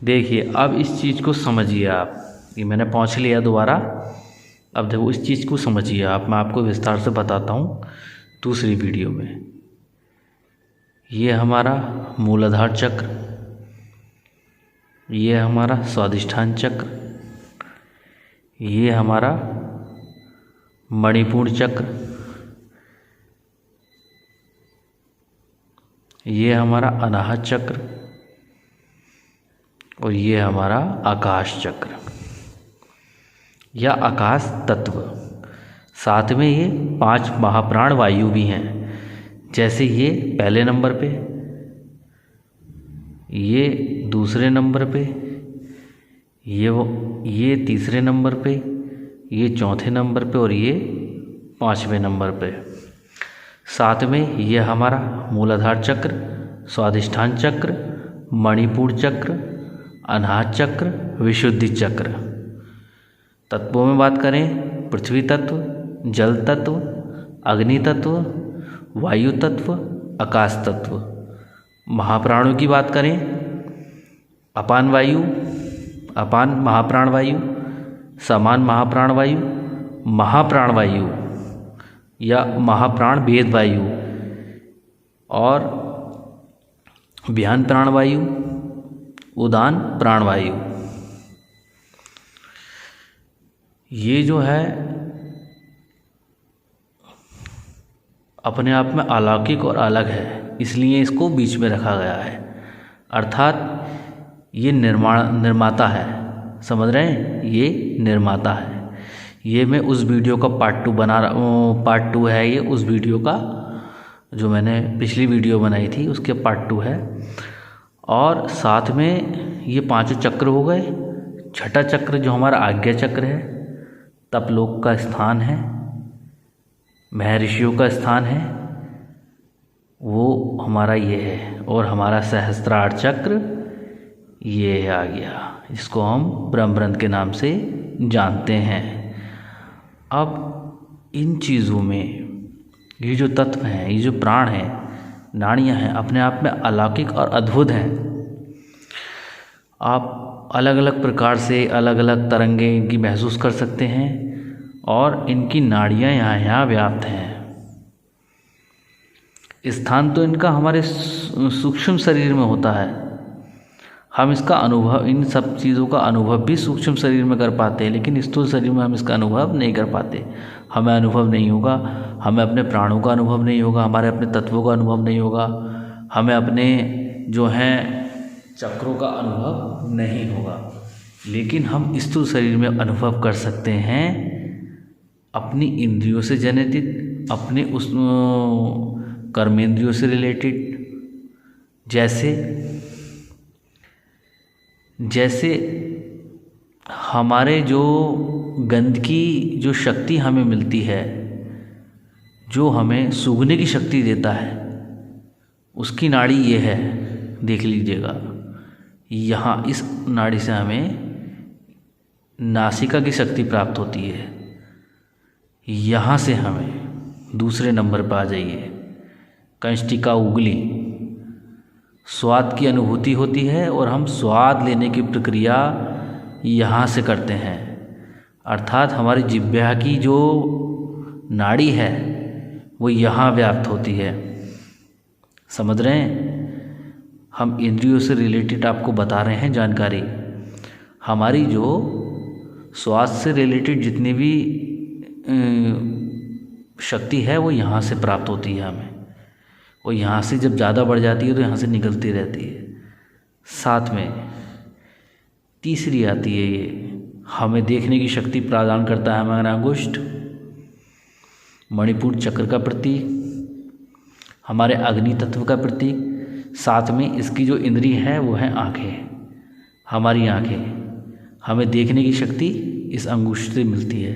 देखिए अब इस चीज़ को समझिए आप। ये मैंने पहुँच लिया दोबारा। अब देखो इस चीज़ को समझिए आप, मैं आपको विस्तार से बताता हूँ दूसरी वीडियो में। ये हमारा मूलाधार चक्र, ये हमारा स्वादिष्ठान चक्र, ये हमारा मणिपुर चक्र, ये हमारा अनाहत चक्र और ये हमारा आकाश चक्र या आकाश तत्व। साथ में ये 5 महाप्राण वायु भी हैं। जैसे ये पहले नंबर पे, ये दूसरे नंबर पे, ये तीसरे नंबर पे, ये चौथे नंबर पे और ये 5वें नंबर पे। साथ में ये हमारा मूलाधार चक्र, स्वादिष्ठान चक्र, मणिपुर चक्र, अनाहत चक्र, विशुद्धि चक्र। तत्वों में बात करें, पृथ्वी तत्व, जल तत्व, अग्नि तत्व, वायु तत्व, आकाश तत्व। महाप्राणों की बात करें, अपान वायु, अपान महाप्राण वायु, समान महाप्राण वायु, महाप्राण वायु या महाप्राण भेद वायु और व्यान प्राण वायु, उदान प्राण वायु। ये जो है अपने आप में अलौकिक और अलग है, इसलिए इसको बीच में रखा गया है। अर्थात ये निर्माता है। समझ रहे हैं, ये निर्माता है। ये मैं उस वीडियो का पार्ट 2 बना रहा हूँ। पार्ट 2 है ये उस वीडियो का, जो मैंने पिछली वीडियो बनाई थी उसके पार्ट 2 है। और साथ में ये 5 चक्र हो गए। छठा चक्र जो हमारा आज्ञा चक्र है, तपलोक का स्थान है, महर्षियों का स्थान है, वो हमारा ये है। और हमारा सहस्त्रार चक्र ये आ गया, इसको हम ब्रह्मरंध्र के नाम से जानते हैं। अब इन चीज़ों में ये जो तत्व हैं, ये जो प्राण हैं, नाड़ियाँ हैं, अपने आप में अलौकिक और अद्भुत हैं। आप अलग अलग प्रकार से अलग अलग तरंगें इनकी महसूस कर सकते हैं और इनकी नाड़ियाँ यहाँ व्याप्त हैं। स्थान तो इनका हमारे सूक्ष्म शरीर में होता है। हम इसका अनुभव, इन सब चीज़ों का अनुभव भी सूक्ष्म शरीर में कर पाते हैं, लेकिन स्थूल शरीर में हम इसका अनुभव नहीं कर पाते। हमें अनुभव नहीं होगा, हमें अपने प्राणों का अनुभव नहीं होगा, हमारे अपने तत्वों का अनुभव नहीं होगा, हमें अपने जो हैं चक्रों का अनुभव नहीं होगा। लेकिन हम स्थूल शरीर में अनुभव कर सकते हैं अपनी इंद्रियों से जनित, अपने उस कर्मेंद्रियों से रिलेटेड। जैसे हमारे जो गंध की जो शक्ति हमें मिलती है, जो हमें सूंघने की शक्ति देता है, उसकी नाड़ी ये है, देख लीजिएगा। यहाँ इस नाड़ी से हमें नासिका की शक्ति प्राप्त होती है। यहाँ से हमें दूसरे नंबर पर आ जाइए, कंष्टिका उंगली, स्वाद की अनुभूति होती है और हम स्वाद लेने की प्रक्रिया यहाँ से करते हैं। अर्थात हमारी जिह्वा की जो नाड़ी है वो यहाँ व्याप्त होती है। समझ रहे हैं, हम इंद्रियों से रिलेटेड आपको बता रहे हैं जानकारी। हमारी जो स्वाद से रिलेटेड जितनी भी शक्ति है वो यहाँ से प्राप्त होती है हमें, और यहाँ से जब ज़्यादा बढ़ जाती है तो यहाँ से निकलती रहती है। साथ में तीसरी आती है, ये हमें देखने की शक्ति प्रदान करता है हमारा अंगुष्ठ, मणिपुर चक्र का प्रतीक, हमारे अग्नि तत्व का प्रतीक। साथ में इसकी जो इंद्रिय है वो है आँखें, हमारी आँखें। हमें देखने की शक्ति इस अंगुष्ठ से मिलती है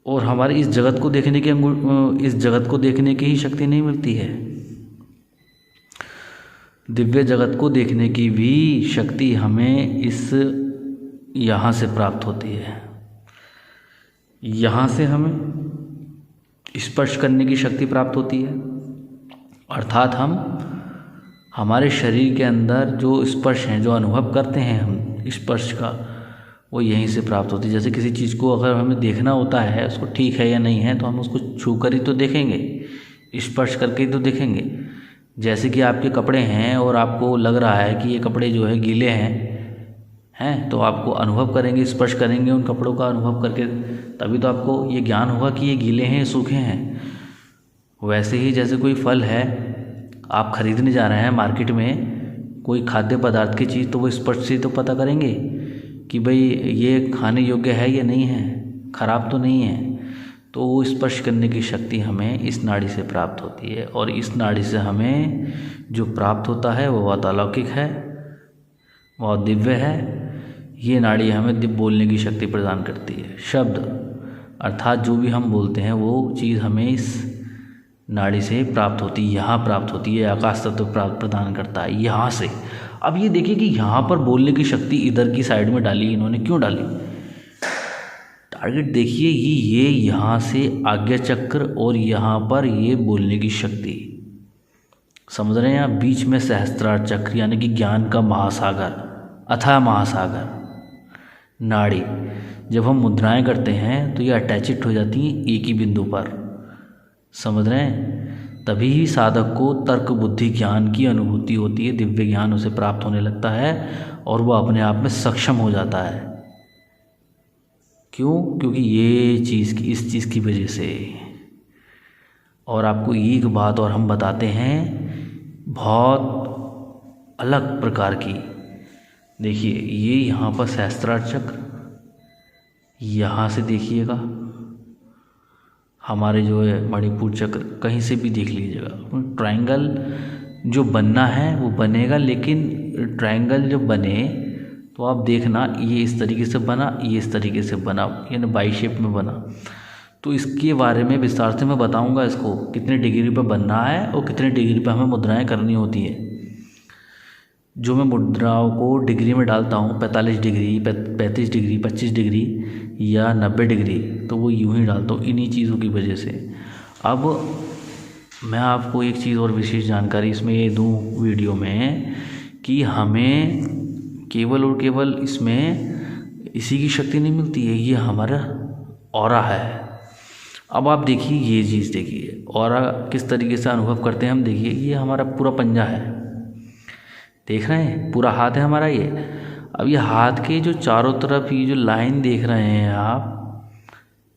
और हमारे इस जगत को देखने की ही शक्ति नहीं मिलती है, दिव्य जगत को देखने की भी शक्ति हमें इस यहाँ से प्राप्त होती है। यहाँ से हमें स्पर्श करने की शक्ति प्राप्त होती है। अर्थात हम हमारे शरीर के अंदर जो स्पर्श हैं, जो अनुभव करते हैं हम स्पर्श का, वो यहीं से प्राप्त होती है। जैसे किसी चीज़ को अगर हमें देखना होता है, उसको ठीक है या नहीं है, तो हम उसको छू कर ही तो देखेंगे, स्पर्श करके ही तो देखेंगे। जैसे कि आपके कपड़े हैं और आपको लग रहा है कि ये कपड़े जो है गीले हैं तो आपको अनुभव करेंगे, स्पर्श करेंगे उन कपड़ों का अनुभव करके, तभी तो आपको ये ज्ञान होगा कि ये गीले हैं, सूखे हैं। वैसे ही जैसे कोई फल है, आप खरीदने जा रहे हैं मार्केट में कोई खाद्य पदार्थ की चीज़, तो वो स्पर्श से तो पता करेंगे कि भाई ये खाने योग्य है या नहीं है, ख़राब तो नहीं है। तो वो स्पर्श करने की शक्ति हमें इस नाड़ी से प्राप्त होती है, और इस नाड़ी से हमें जो प्राप्त होता है वो बहुत अलौकिक है, बहुत दिव्य है। ये नाड़ी हमें बोलने की शक्ति प्रदान करती है। शब्द अर्थात जो भी हम बोलते हैं वो चीज़ हमें इस नाड़ी से प्राप्त होती है, यहाँ प्राप्त होती है। आकाश तत्व प्रदान करता है यहाँ से। अब ये देखिए कि यहाँ पर बोलने की शक्ति इधर की साइड में डाली इन्होंने, क्यों डाली? टारगेट देखिए, ये यहाँ से आज्ञा चक्र और यहाँ पर ये बोलने की शक्ति, समझ रहे हैं आप? बीच में सहस्त्रार चक्र यानी कि ज्ञान का महासागर, अथाह महासागर नाड़ी। जब हम मुद्राएं करते हैं तो ये अटैचिट हो जाती हैं एक ही बिंदु पर, समझ रहे हैं? तभी ही साधक को तर्क बुद्धि ज्ञान की अनुभूति होती है, दिव्य ज्ञान उसे प्राप्त होने लगता है और वह अपने आप में सक्षम हो जाता है। क्यों? क्योंकि ये चीज़ की, इस चीज़ की वजह से। और आपको एक बात और हम बताते हैं बहुत अलग प्रकार की। देखिए ये यहाँ पर सहस्त्रार चक्र, यहाँ से देखिएगा हमारे जो है मणिपुर चक्र, कहीं से भी देख लीजिएगा ट्रायंगल जो बनना है वो बनेगा, लेकिन ट्रायंगल जब बने तो आप देखना ये इस तरीके से बना, ये इस तरीके से बना, यानी बाई शेप में बना। तो इसके बारे में विस्तार से मैं बताऊंगा, इसको कितने डिग्री पर बनना है और कितने डिग्री पर हमें मुद्राएं करनी होती है। जो मैं मुद्राओं को डिग्री में डालता हूँ 45 डिग्री, 35 डिग्री, 25 डिग्री या 90 डिग्री, तो वो यूं ही डालता हूँ इन्हीं चीज़ों की वजह से। अब मैं आपको एक चीज़ और विशेष जानकारी इसमें ये दूँ वीडियो में कि हमें केवल और केवल इसमें इसी की शक्ति नहीं मिलती है, ये हमारा ऑरा है। अब आप देखिए ये चीज़ देखिए, ऑरा किस तरीके से अनुभव करते हैं हम। देखिए ये हमारा पूरा पंजा है, देख रहे हैं? पूरा हाथ है हमारा ये। अब ये हाथ के जो चारों तरफ ये जो लाइन देख रहे हैं आप,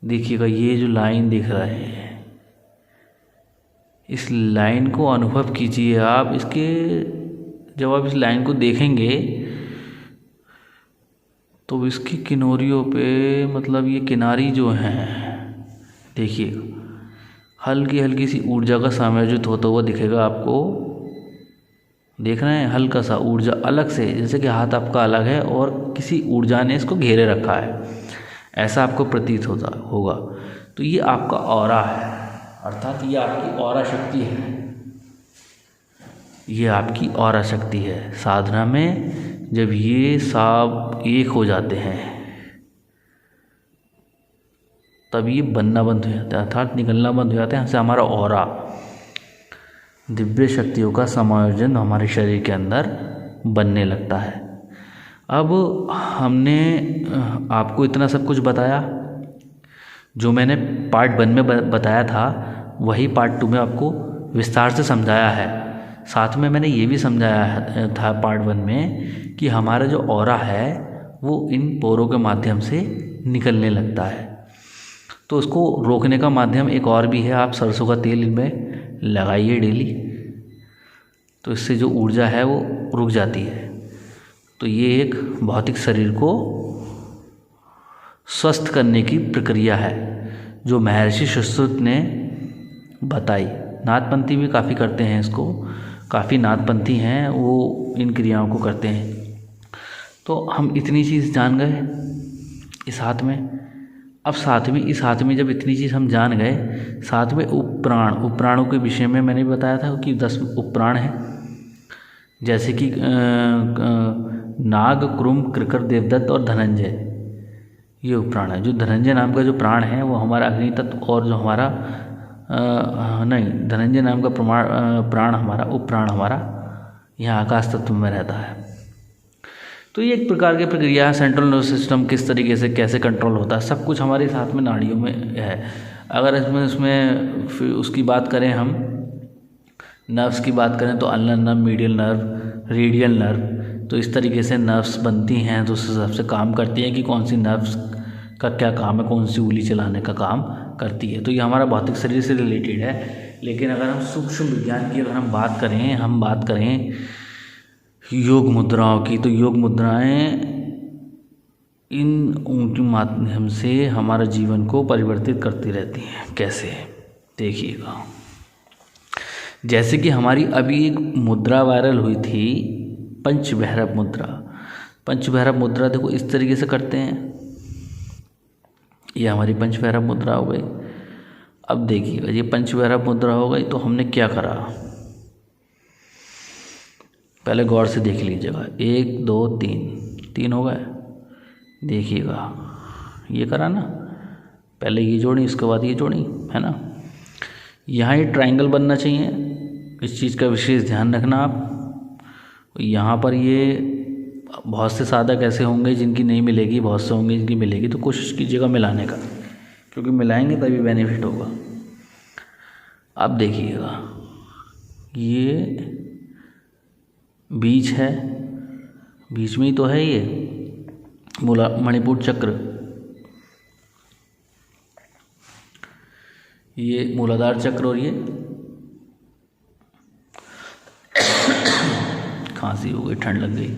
देखिएगा ये जो लाइन देख रहे हैं, इस लाइन को अनुभव कीजिए आप। इसके जब आप इस लाइन को देखेंगे तो इसकी किनारियों पे, मतलब ये किनारी जो हैं, देखिए हल्की हल्की सी ऊर्जा का समायोजित होता हुआ दिखेगा आपको। देख रहे हैं? हल्का सा ऊर्जा अलग से, जैसे कि हाथ आपका अलग है और किसी ऊर्जा ने इसको घेरे रखा है, ऐसा आपको प्रतीत होता होगा। तो ये आपका ऑरा है, अर्थात ये आपकी ऑरा शक्ति है। ये आपकी ऑरा शक्ति है। साधना में जब ये सब एक हो जाते हैं तब ये बनना बंद हो जाता है, अर्थात निकलना बंद हो जाता है हमसे हमारा ऑरा। दिव्य शक्तियों का समायोजन हमारे शरीर के अंदर बनने लगता है। अब हमने आपको इतना सब कुछ बताया, जो मैंने पार्ट 1 में बताया था वही पार्ट 2 में आपको विस्तार से समझाया है। साथ में मैंने ये भी समझाया था पार्ट 1 में कि हमारा जो ऑरा है वो इन पोरों के माध्यम से निकलने लगता है। तो उसको रोकने का माध्यम एक और भी है, आप सरसों का तेल इनमें लगाइए डेली, तो इससे जो ऊर्जा है वो रुक जाती है। तो ये एक भौतिक शरीर को स्वस्थ करने की प्रक्रिया है जो महर्षि सुश्रुत ने बताई। नाथपंथी भी काफ़ी करते हैं इसको, काफ़ी नाथपंथी हैं वो इन क्रियाओं को करते हैं। तो हम इतनी चीज़ जान गए इस हाथ में। अब साथ में इस हाथ में जब इतनी चीज़ हम जान गए, साथ में उपप्राणों के विषय में मैंने बताया था कि 10 उपप्राण हैं, जैसे कि नाग, क्रुम, कृकर, देवदत्त और धनंजय, ये उपप्राण है। जो धनंजय नाम का जो प्राण है वो हमारा अग्नि तत्व, और जो हमारा धनंजय नाम का प्राण हमारा उपप्राण हमारा यहाँ आकाश तत्व में रहता है। तो ये एक प्रकार की प्रक्रिया है। सेंट्रल नर्वस सिस्टम किस तरीके से कैसे कंट्रोल होता है, सब कुछ हमारे साथ में नाड़ियों में है। अगर इसमें फिर उसकी बात करें, हम नर्व्स की बात करें तो ulnar nerve, medial nerve, radial nerve, तो इस तरीके से नर्व्स बनती हैं, तो उस हिसाब से काम करती हैं कि कौन सी नर्व्स का क्या काम है, कौन सी उंगली चलाने का काम करती है। तो ये हमारा भौतिक शरीर से रिलेटेड है। लेकिन अगर हम सूक्ष्म विज्ञान की अगर हम बात करें योग मुद्राओं की, तो योग मुद्राएं इन उनके माध्यम से हमारा जीवन को परिवर्तित करती रहती हैं। कैसे, देखिएगा। जैसे कि हमारी अभी एक मुद्रा वायरल हुई थी, पंचभैरव मुद्रा। पंचभैरव मुद्रा देखो इस तरीके से करते हैं, ये हमारी पंचभैरव मुद्रा हो गई। अब देखिएगा, ये पंचभैरव मुद्रा हो गई, तो हमने क्या करा, पहले गौर से देख लीजिएगा। 1 2 3 हो गए। देखिएगा, ये करा ना, पहले ये जोड़ी, उसके बाद ये जोड़ी, है ना। यहाँ ये ट्रायंगल बनना चाहिए, इस चीज़ का विशेष ध्यान रखना आप। यहाँ पर ये बहुत से साधक ऐसे होंगे जिनकी नहीं मिलेगी, बहुत से होंगे जिनकी मिलेगी, तो कोशिश कीजिएगा मिलाने का, क्योंकि मिलाएंगे तभी बेनिफिट होगा। अब देखिएगा, ये बीच है, बीच में ही तो है ये मणिपुर चक्र, ये मूलाधार चक्र, और ये खांसी हो गई, ठंड लग गई,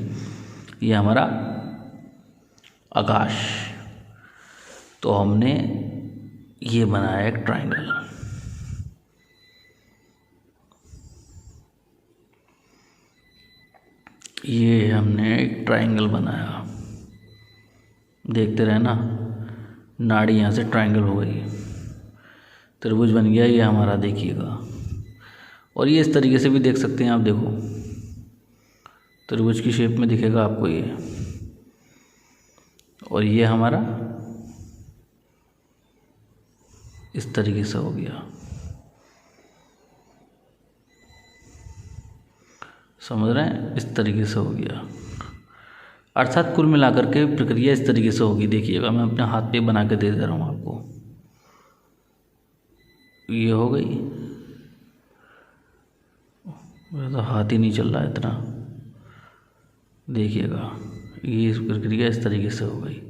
ये हमारा आकाश। तो हमने ये बनाया एक ट्रायंगल। ये हमने एक ट्रायंगल बनाया, देखते रहना, नाड़ी यहाँ से ट्रायंगल हो गई, त्रिभुज बन गया ये हमारा, देखिएगा। और ये इस तरीके से भी देख सकते हैं आप, देखो त्रिभुज की शेप में दिखेगा आपको ये, और ये हमारा इस तरीके से हो गया, समझ रहे हैं, इस तरीके से हो गया। अर्थात कुल मिलाकर के प्रक्रिया इस तरीके से होगी। देखिएगा, मैं अपने हाथ पे बना के दे रहा हूँ आपको, ये हो गई, मेरा तो हाथ ही नहीं चल रहा है इतना, देखिएगा, ये प्रक्रिया इस तरीके से हो गई।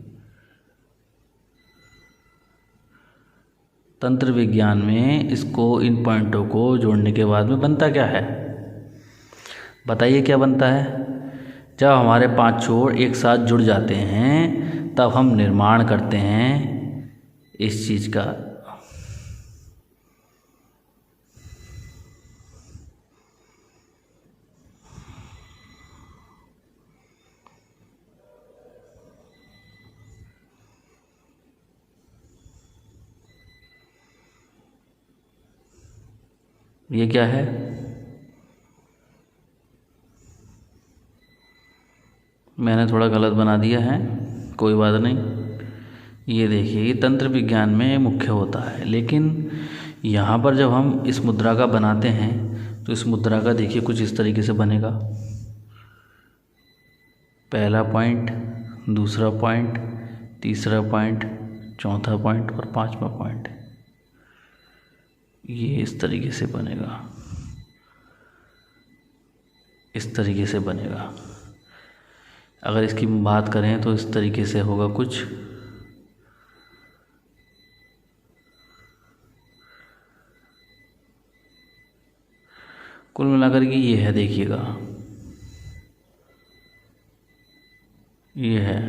तंत्र विज्ञान में इसको, इन पॉइंटों को जोड़ने के बाद में बनता क्या है, बताइए क्या बनता है। जब हमारे 5 छोर एक साथ जुड़ जाते हैं, तब हम निर्माण करते हैं इस चीज़ का। ये क्या है, मैंने थोड़ा गलत बना दिया है, कोई बात नहीं। ये देखिए, ये तंत्र विज्ञान में मुख्य होता है, लेकिन यहाँ पर जब हम इस मुद्रा का बनाते हैं, तो इस मुद्रा का देखिए कुछ इस तरीके से बनेगा। पहला पॉइंट, दूसरा पॉइंट, तीसरा पॉइंट, चौथा पॉइंट और 5वां पॉइंट, ये इस तरीके से बनेगा, इस तरीके से बनेगा। अगर इसकी बात करें तो इस तरीके से होगा कुछ, कुल मिलाकर के ये है, देखिएगा, ये है।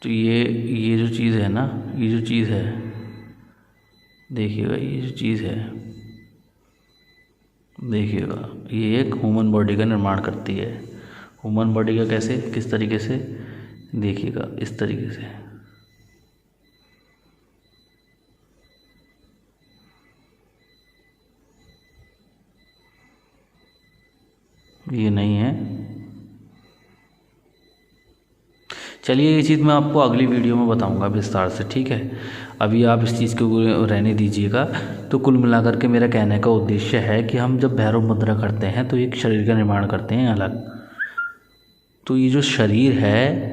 तो ये जो चीज़ है ना, ये जो चीज़ है, देखिएगा, ये जो चीज़ है, देखिएगा, ये एक ह्यूमन बॉडी का निर्माण करती है। ह्यूमन बॉडी का कैसे, किस तरीके से, देखिएगा, इस तरीके से। ये नहीं है, चलिए ये चीज़ मैं आपको अगली वीडियो में बताऊंगा विस्तार से, ठीक है। अभी आप इस चीज़ को रहने दीजिएगा। तो कुल मिलाकर के मेरा कहने का उद्देश्य है कि हम जब भैरव मुद्रा करते हैं तो एक शरीर का निर्माण करते हैं अलग। तो ये जो शरीर है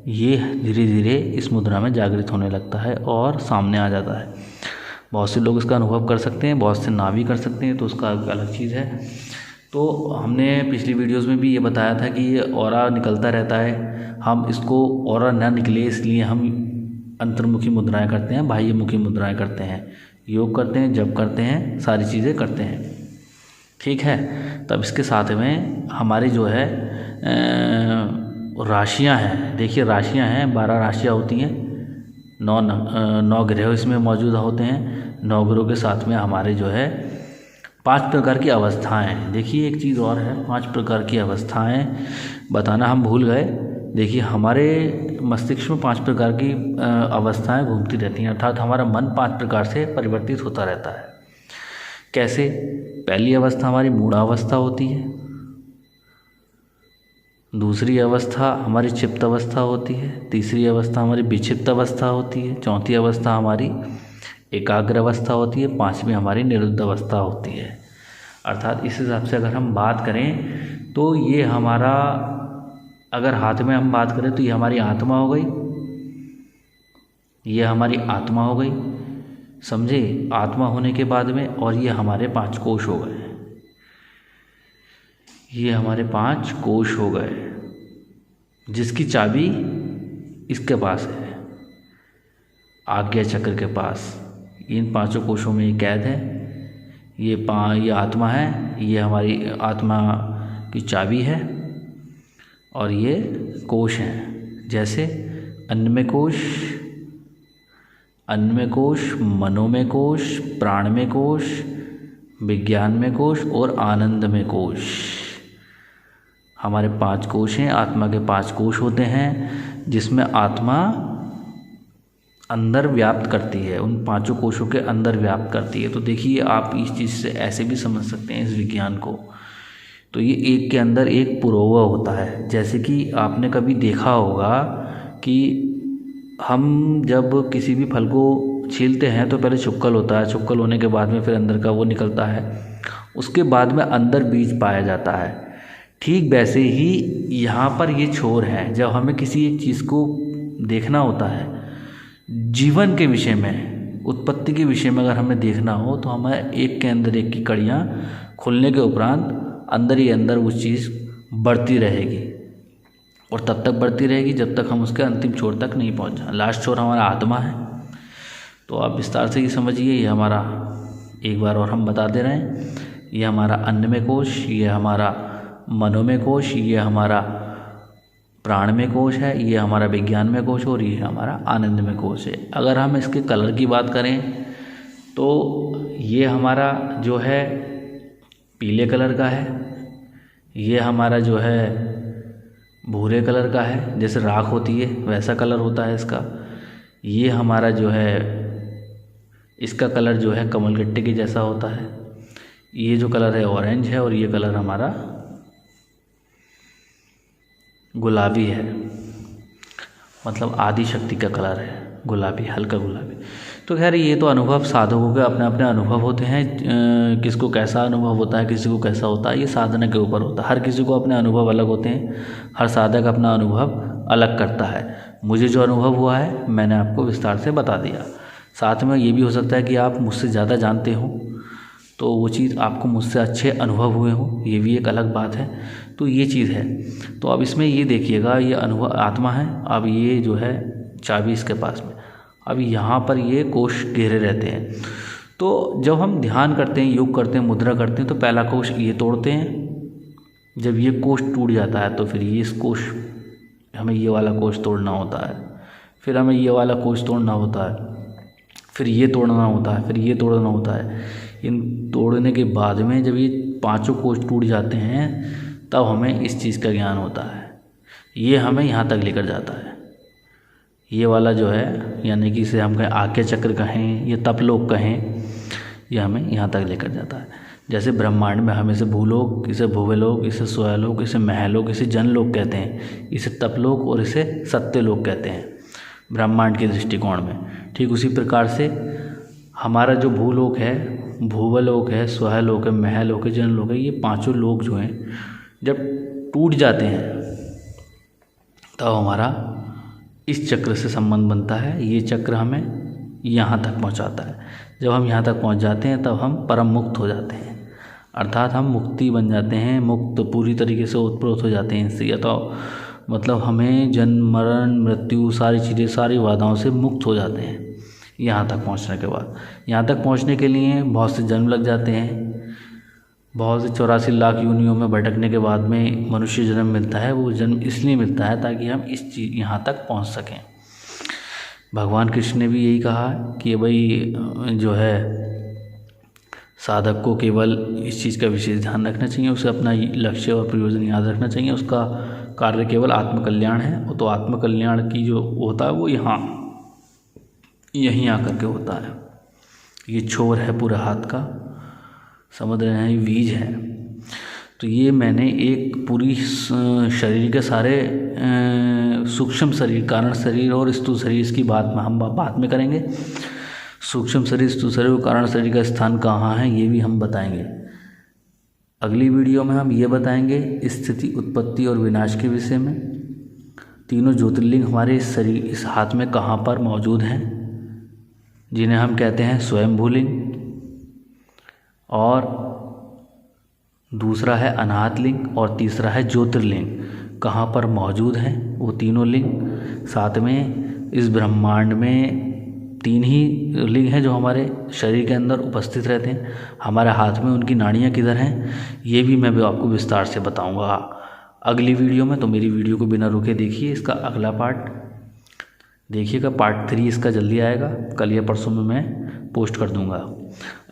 ये धीरे धीरे इस मुद्रा में जागृत होने लगता है और सामने आ जाता है। बहुत से लोग इसका अनुभव कर सकते हैं, बहुत से ना भी कर सकते हैं, तो उसका अलग चीज़ है। तो हमने पिछली वीडियोस में भी ये बताया था कि ये ऑरा निकलता रहता है, हम इसको ऑरा ना निकले इसलिए हम अंतर्मुखी मुद्राएं करते हैं, बाह्यमुखी मुद्राएं करते हैं, योग करते हैं, जप करते हैं, सारी चीज़ें करते हैं। ठीक है। तब इसके साथ में हमारी जो है राशियां हैं। देखिए राशियां हैं, 12 राशियां होती हैं, 9 ग्रह इसमें मौजूद होते हैं। 9 ग्रहों के साथ में हमारे जो है 5 प्रकार की अवस्थाएं। देखिए एक चीज़ और है, 5 प्रकार की अवस्थाएं बताना हम भूल गए। देखिए हमारे मस्तिष्क में 5 प्रकार की अवस्थाएं घूमती रहती हैं, अर्थात हमारा मन 5 प्रकार से परिवर्तित होता रहता है। कैसे? पहली अवस्था हमारी मूढ़ावस्था होती है, दूसरी अवस्था हमारी चित्त अवस्था होती है, तीसरी अवस्था हमारी विक्षिप्त अवस्था होती है, चौथी अवस्था हमारी एकाग्र अवस्था होती है, 5वीं हमारी निरुद्ध अवस्था होती है। अर्थात इस हिसाब से अगर हम बात करें तो ये हमारा, अगर हाथ में हम बात करें तो ये हमारी आत्मा हो गई, ये हमारी आत्मा हो गई, समझे? आत्मा होने के बाद में, और ये हमारे 5 कोश हो गए, ये हमारे 5 कोश हो गए, जिसकी चाबी इसके पास है, आज्ञा चक्र के पास। इन 5 कोशों में ये कैद है, ये आत्मा है, ये हमारी आत्मा की चाबी है, और ये कोश हैं। जैसे अन्नमय कोश, मनोमय कोश, प्राणमय कोश, विज्ञानमय कोश और आनंदमय कोश। हमारे 5 कोश हैं, आत्मा के 5 कोश होते हैं, जिसमें आत्मा अंदर व्याप्त करती है, उन 5 कोशों के अंदर व्याप्त करती है। तो देखिए आप इस चीज़ से ऐसे भी समझ सकते हैं इस विज्ञान को। तो ये एक के अंदर एक पुरोवा होता है। जैसे कि आपने कभी देखा होगा कि हम जब किसी भी फल को छीलते हैं तो पहले चुक्कल होता है, चुक्कल होने के बाद में फिर अंदर का वो निकलता है, उसके बाद में अंदर बीज पाया जाता है। ठीक वैसे ही यहाँ पर ये छोर है। जब हमें किसी एक चीज़ को देखना होता है, जीवन के विषय में, उत्पत्ति के विषय में अगर हमें देखना हो, तो हमें एक के अंदर एक की कड़ियाँ खुलने के उपरांत अंदर ही अंदर वो चीज़ बढ़ती रहेगी, और तब तक बढ़ती रहेगी जब तक हम उसके अंतिम छोर तक नहीं पहुँच जाए। लास्ट छोर हमारा आत्मा है। तो आप विस्तार से ये समझिए, ये हमारा, एक बार और हम बता दे रहे हैं, ये हमारा अन्नमय कोश, ये हमारा मनोमय कोश, ये हमारा प्राणमय कोश है, ये हमारा विज्ञानमय कोश, और ये हमारा आनंदमय कोश है। अगर हम इसके कलर की बात करें तो ये हमारा जो है पीले कलर का है, ये हमारा जो है भूरे कलर का है, जैसे राख होती है वैसा कलर होता है इसका। ये हमारा जो है, इसका कलर जो है कमल गट्टे के जैसा होता है। ये जो कलर है ऑरेंज है, और ये कलर हमारा गुलाबी है, मतलब आदि शक्ति का कलर है गुलाबी, हल्का गुलाबी। तो खैर ये तो अनुभव, साधकों के अपने अपने अनुभव होते हैं, किसको कैसा अनुभव होता है, किसी को कैसा होता है, ये साधना के ऊपर होता है। हर किसी को अपने अनुभव अलग होते हैं, हर साधक अपना अनुभव अलग करता है। मुझे जो अनुभव हुआ है मैंने आपको विस्तार से बता दिया। साथ में ये भी हो सकता है कि आप मुझसे ज़्यादा जानते हो, तो वो चीज़ आपको मुझसे अच्छे अनुभव हुए हों, ये भी एक अलग बात है। तो ये चीज़ है। तो अब इसमें ये देखिएगा, ये अनुभव आत्मा है, अब ये जो है चाबी इसके पास में, अब यहाँ पर ये कोश घेरे रहते हैं। तो जब हम ध्यान करते हैं, योग करते हैं, मुद्रा करते हैं, तो पहला कोश ये तोड़ते हैं। जब ये कोश टूट जाता है तो फिर ये इस कोश, हमें ये वाला कोश तोड़ना होता है, फिर हमें ये वाला कोश तोड़ना होता है, फिर ये तोड़ना होता है, फिर ये तोड़ना होता है। इन तोड़ने के बाद में जब ये 5 कोश टूट जाते हैं तब हमें इस चीज़ का ज्ञान होता है। ये हमें यहाँ तक लेकर जाता है। ये वाला जो है, यानी कि इसे हम कहें आज्ञा चक्र कहें, ये तपलोक कहें, ये हमें यहाँ तक लेकर जाता है। जैसे ब्रह्मांड में हम इसे भूलोक, इसे भुवलोक, इसे स्वयलोक, इसे महलोक, इसे जनलोक कहते हैं, इसे तपलोक और इसे सत्यलोक कहते हैं। ब्रह्मांड के दृष्टिकोण में। ठीक उसी प्रकार से हमारा जो भूलोक है, भूवलोक है, स्वहलोक है, महलोक है, जनलोक है, ये पांचों लोक जो हैं जब टूट जाते हैं तब हमारा इस चक्र से संबंध बनता है। ये चक्र हमें यहाँ तक पहुँचाता है। जब हम यहाँ तक पहुँच जाते हैं तब हम परम मुक्त हो जाते हैं, अर्थात हम मुक्ति बन जाते हैं, मुक्त पूरी तरीके से ओतप्रोत हो जाते हैं इनसे। या तो मतलब हमें जन्म मरण मृत्यु सारी चीज़ें, सारी बाधाओं से मुक्त हो जाते हैं यहाँ तक पहुँचने के बाद। यहाँ तक पहुँचने के लिए बहुत से जन्म लग जाते हैं, बहुत से 84 लाख योनियों में भटकने के बाद में मनुष्य जन्म मिलता है। वो जन्म इसलिए मिलता है ताकि हम इस चीज़ यहाँ तक पहुँच सकें। भगवान कृष्ण ने भी यही कहा कि भाई जो है साधक को केवल इस चीज़ का विशेष ध्यान रखना चाहिए, उसे अपना लक्ष्य और प्रयोजन याद रखना चाहिए, उसका कार्य केवल आत्मकल्याण है। वो तो आत्मकल्याण की जो होता है वो यहीं आकर के होता है। ये छोर है पूरे हाथ का, समझ रहे हैं, ये बीज है। तो ये मैंने एक पूरी शरीर के सारे सूक्ष्म शरीर, कारण शरीर और स्थूल शरीर, इसकी बात में हम बाद में करेंगे। सूक्ष्म शरीर, स्थूल शरीर और कारण शरीर का स्थान कहाँ है ये भी हम बताएंगे। अगली वीडियो में हम ये बताएंगे स्थिति, उत्पत्ति और विनाश के विषय में। तीनों ज्योतिर्लिंग हमारे इस शरीर, इस हाथ में कहाँ पर मौजूद हैं, जिन्हें हम कहते हैं स्वयंभूलिंग, और दूसरा है अनाहत लिंग, और तीसरा है ज्योतिर्लिंग। कहाँ पर मौजूद हैं वो तीनों लिंग। साथ में इस ब्रह्मांड में 3 ही लिंग हैं जो हमारे शरीर के अंदर उपस्थित रहते हैं। हमारे हाथ में उनकी नाड़ियाँ किधर हैं ये भी मैं आपको विस्तार से बताऊंगा अगली वीडियो में। तो मेरी वीडियो को बिना रुके देखिए, इसका अगला पार्ट देखिएगा। पार्ट 3 इसका जल्दी आएगा, कल या परसों में मैं पोस्ट कर दूंगा।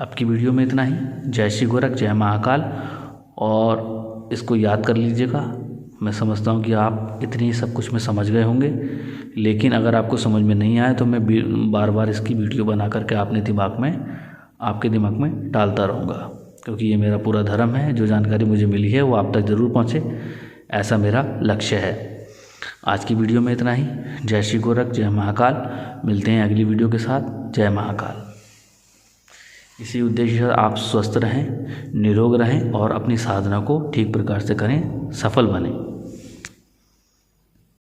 अब की वीडियो में इतना ही। जय श्री गोरख, जय महाकाल। और इसको याद कर लीजिएगा। मैं समझता हूँ कि आप इतनी सब कुछ में समझ गए होंगे, लेकिन अगर आपको समझ में नहीं आए तो मैं बार बार इसकी वीडियो बना करके आपके दिमाग में डालता रहूँगा, क्योंकि ये मेरा पूरा धर्म है। जो जानकारी मुझे मिली है वो आप तक ज़रूर पहुँचे, ऐसा मेरा लक्ष्य है। आज की वीडियो में इतना ही। जय श्री गोरख, जय महाकाल। मिलते हैं अगली वीडियो के साथ। जय महाकाल। इसी उद्देश्य से आप स्वस्थ रहें, निरोग रहें और अपनी साधना को ठीक प्रकार से करें, सफल बनें।